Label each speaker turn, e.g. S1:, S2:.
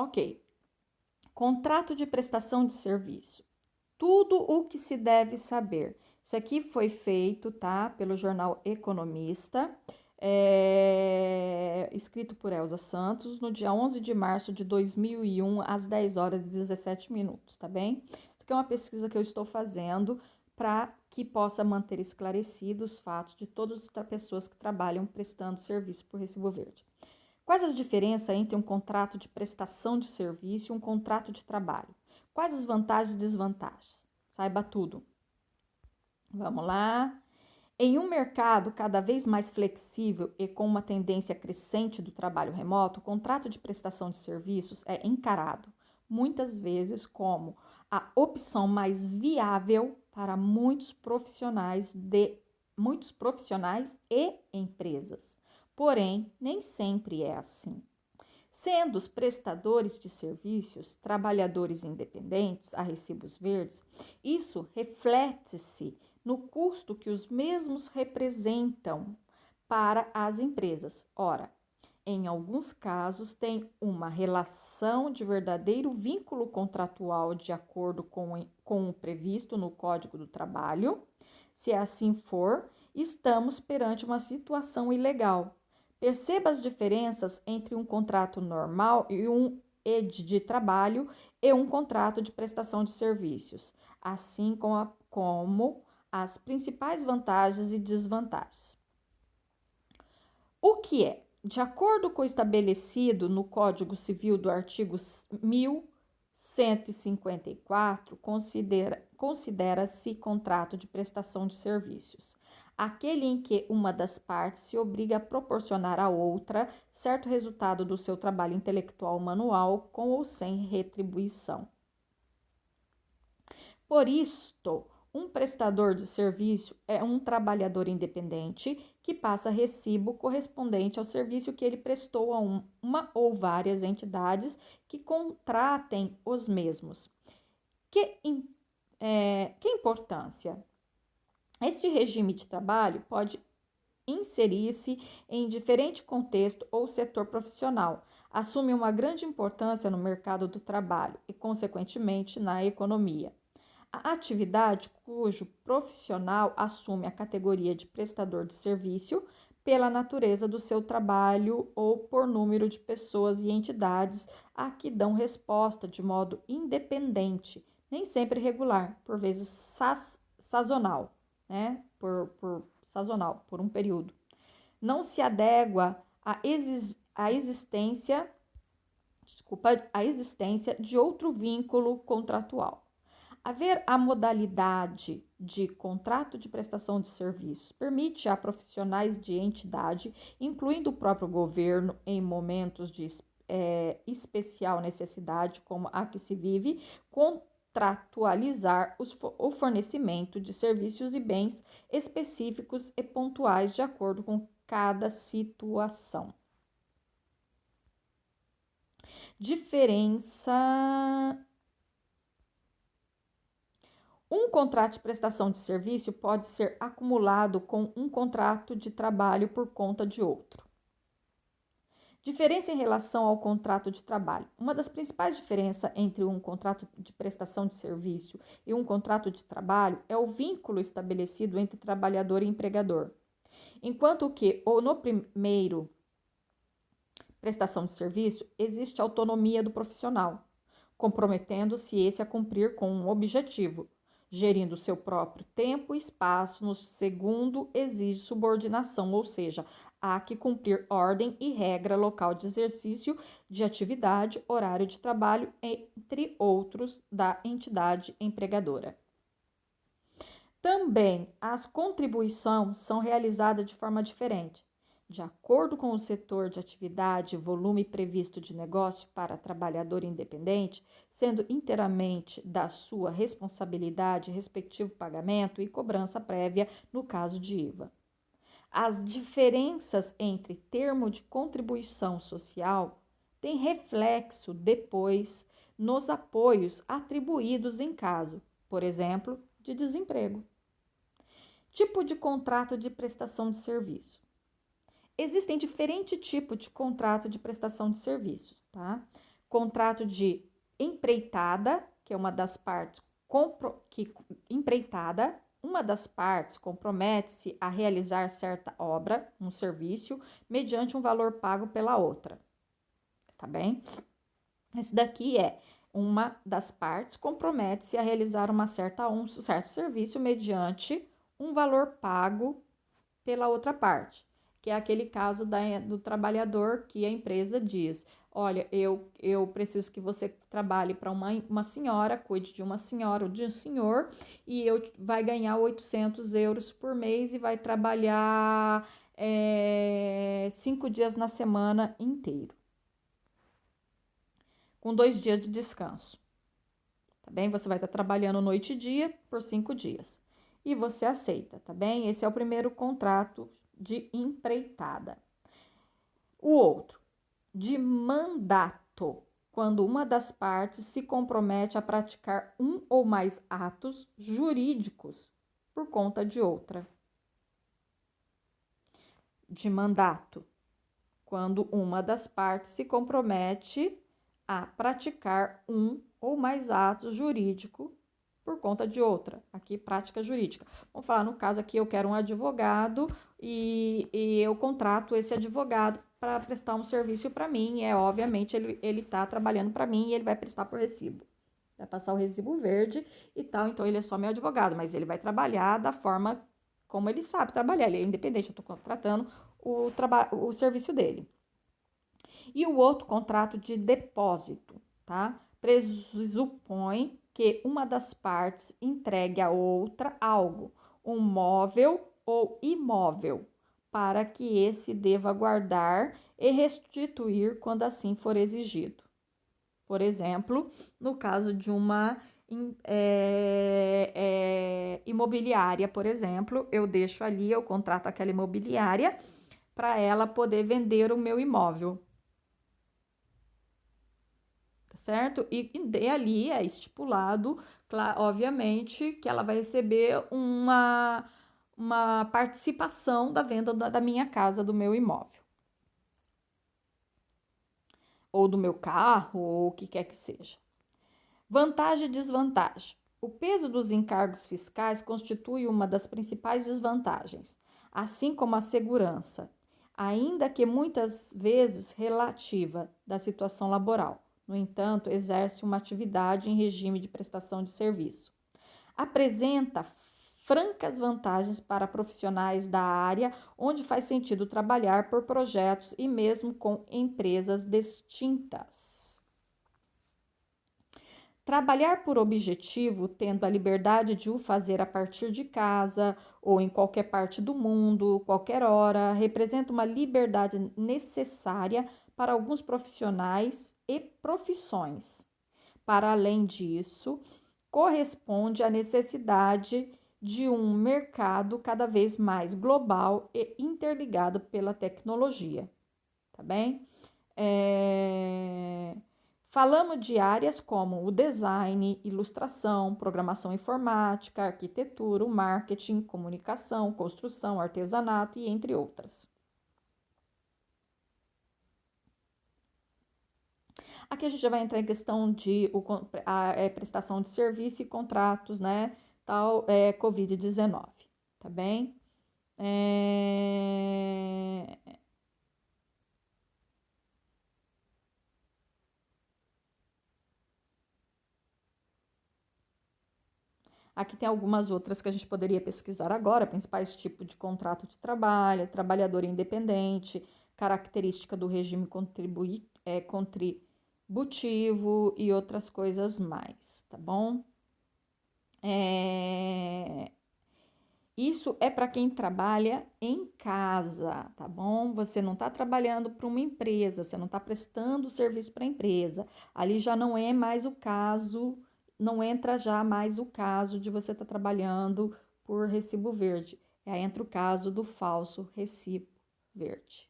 S1: Ok. Contrato de prestação de serviço. Tudo o que se deve saber. Isso aqui foi feito, tá? Pelo jornal Economista, escrito por Elza Santos, no dia 11 de março de 2001, às 10 horas e 17 minutos, tá bem? Isso aqui é uma pesquisa que eu estou fazendo para que possa manter esclarecidos os fatos de todas as pessoas que trabalham prestando serviço por Recibo Verde. Quais as diferenças entre um contrato de prestação de serviço e um contrato de trabalho? Quais as vantagens e desvantagens? Saiba tudo. Vamos lá. Em um mercado cada vez mais flexível e com uma tendência crescente do trabalho remoto, o contrato de prestação de serviços é encarado, muitas vezes, como a opção mais viável para muitos profissionais e empresas. Porém, nem sempre é assim. Sendo os prestadores de serviços trabalhadores independentes a recibos verdes, isso reflete-se no custo que os mesmos representam para as empresas. Ora, em alguns casos, tem uma relação de verdadeiro vínculo contratual de acordo com o previsto no Código do Trabalho. Se assim for, estamos perante uma situação ilegal. Perceba as diferenças entre um contrato normal e um ED de trabalho e um contrato de prestação de serviços, assim como as principais vantagens e desvantagens. O que é? De acordo com o estabelecido no Código Civil do artigo 1154, considera-se contrato de prestação de serviços aquele em que uma das partes se obriga a proporcionar à outra certo resultado do seu trabalho intelectual manual, com ou sem retribuição. Por isto, um prestador de serviço é um trabalhador independente que passa recibo correspondente ao serviço que ele prestou a uma ou várias entidades que contratem os mesmos. Que importância? Este regime de trabalho pode inserir-se em diferente contexto ou setor profissional, assume uma grande importância no mercado do trabalho e, consequentemente, na economia. A atividade cujo profissional assume a categoria de prestador de serviço pela natureza do seu trabalho ou por número de pessoas e entidades a que dão resposta de modo independente, nem sempre regular, por vezes sazonal, né? Sazonal, por um período. Não se adegua à existência de outro vínculo contratual. Haver a modalidade de contrato de prestação de serviços permite a profissionais de entidade, incluindo o próprio governo, em momentos de especial necessidade, como a que se vive, contratualizar o fornecimento de serviços e bens específicos e pontuais de acordo com cada situação. Diferença. Um contrato de prestação de serviço pode ser acumulado com um contrato de trabalho por conta de outro. Diferença em relação ao contrato de trabalho. Uma das principais diferenças entre um contrato de prestação de serviço e um contrato de trabalho é o vínculo estabelecido entre trabalhador e empregador. Enquanto que no primeiro prestação de serviço existe autonomia do profissional, comprometendo-se esse a cumprir com um objetivo, gerindo seu próprio tempo e espaço. No segundo, exige subordinação, ou seja, há que cumprir ordem e regra, local de exercício de atividade, horário de trabalho, entre outros, da entidade empregadora. Também as contribuições são realizadas de forma diferente. De acordo com o setor de atividade e volume previsto de negócio para trabalhador independente, sendo inteiramente da sua responsabilidade respectivo pagamento e cobrança prévia no caso de IVA. As diferenças entre termo de contribuição social têm reflexo depois nos apoios atribuídos em caso, por exemplo, de desemprego. Tipo de contrato de prestação de serviço. Existem diferentes tipos de contrato de prestação de serviços, tá? contrato de empreitada, que é uma das partes uma das partes compromete-se a realizar certa obra, um serviço, mediante um valor pago pela outra. Tá bem? Esse daqui é uma das partes compromete-se a realizar um certo serviço mediante um valor pago pela outra parte, que é aquele caso do trabalhador que a empresa diz: olha, eu preciso que você trabalhe para uma senhora, cuide de uma senhora ou de um senhor, e vai ganhar 800 euros por mês e vai trabalhar 5 dias na semana inteiro, com 2 dias de descanso. Tá bem? Você vai estar trabalhando noite e dia por 5 dias. E você aceita, tá bem? Esse é o primeiro contrato de empreitada. O outro, de mandato, quando uma das partes se compromete a praticar um ou mais atos jurídicos por conta de outra. De mandato, quando uma das partes se compromete a praticar um ou mais atos jurídicos por conta de outra. Aqui, prática jurídica. Vamos falar, no caso aqui, eu quero um advogado e eu contrato esse advogado para prestar um serviço para mim. Obviamente, ele está trabalhando para mim e ele vai prestar por recibo. Vai passar o recibo verde e tal, então ele é só meu advogado, mas ele vai trabalhar da forma como ele sabe trabalhar. Ele é independente, eu estou contratando o serviço dele. E o outro contrato de depósito, tá? Pressupõe que uma das partes entregue à outra algo, um móvel ou imóvel, para que esse deva guardar e restituir quando assim for exigido. Por exemplo, no caso de uma imobiliária, por exemplo, eu deixo ali, eu contrato aquela imobiliária para ela poder vender o meu imóvel. Certo? E ali é estipulado, obviamente, que ela vai receber uma participação da venda da minha casa, do meu imóvel. Ou do meu carro, ou o que quer que seja. Vantagem e desvantagem. O peso dos encargos fiscais constitui uma das principais desvantagens, assim como a segurança, ainda que muitas vezes relativa, da situação laboral. No entanto, exerce uma atividade em regime de prestação de serviço. Apresenta francas vantagens para profissionais da área onde faz sentido trabalhar por projetos e mesmo com empresas distintas. Trabalhar por objetivo, tendo a liberdade de o fazer a partir de casa ou em qualquer parte do mundo, qualquer hora, representa uma liberdade necessária para alguns profissionais e profissões. Para além disso, corresponde à necessidade de um mercado cada vez mais global e interligado pela tecnologia. Tá bem? Falamos de áreas como o design, ilustração, programação informática, arquitetura, o marketing, comunicação, construção, artesanato e entre outras. Aqui a gente já vai entrar em questão de prestação de serviço e contratos, né? Tal, Covid-19, tá bem? Aqui tem algumas outras que a gente poderia pesquisar agora, principais tipos de contrato de trabalho, trabalhador independente, característica do regime contributivo e outras coisas mais, tá bom? Isso é para quem trabalha em casa, tá bom? Você não está trabalhando para uma empresa, você não está prestando serviço para a empresa. Ali já não é mais o caso, não entra já mais o caso de você estar trabalhando por recibo verde. Aí entra o caso do falso recibo verde.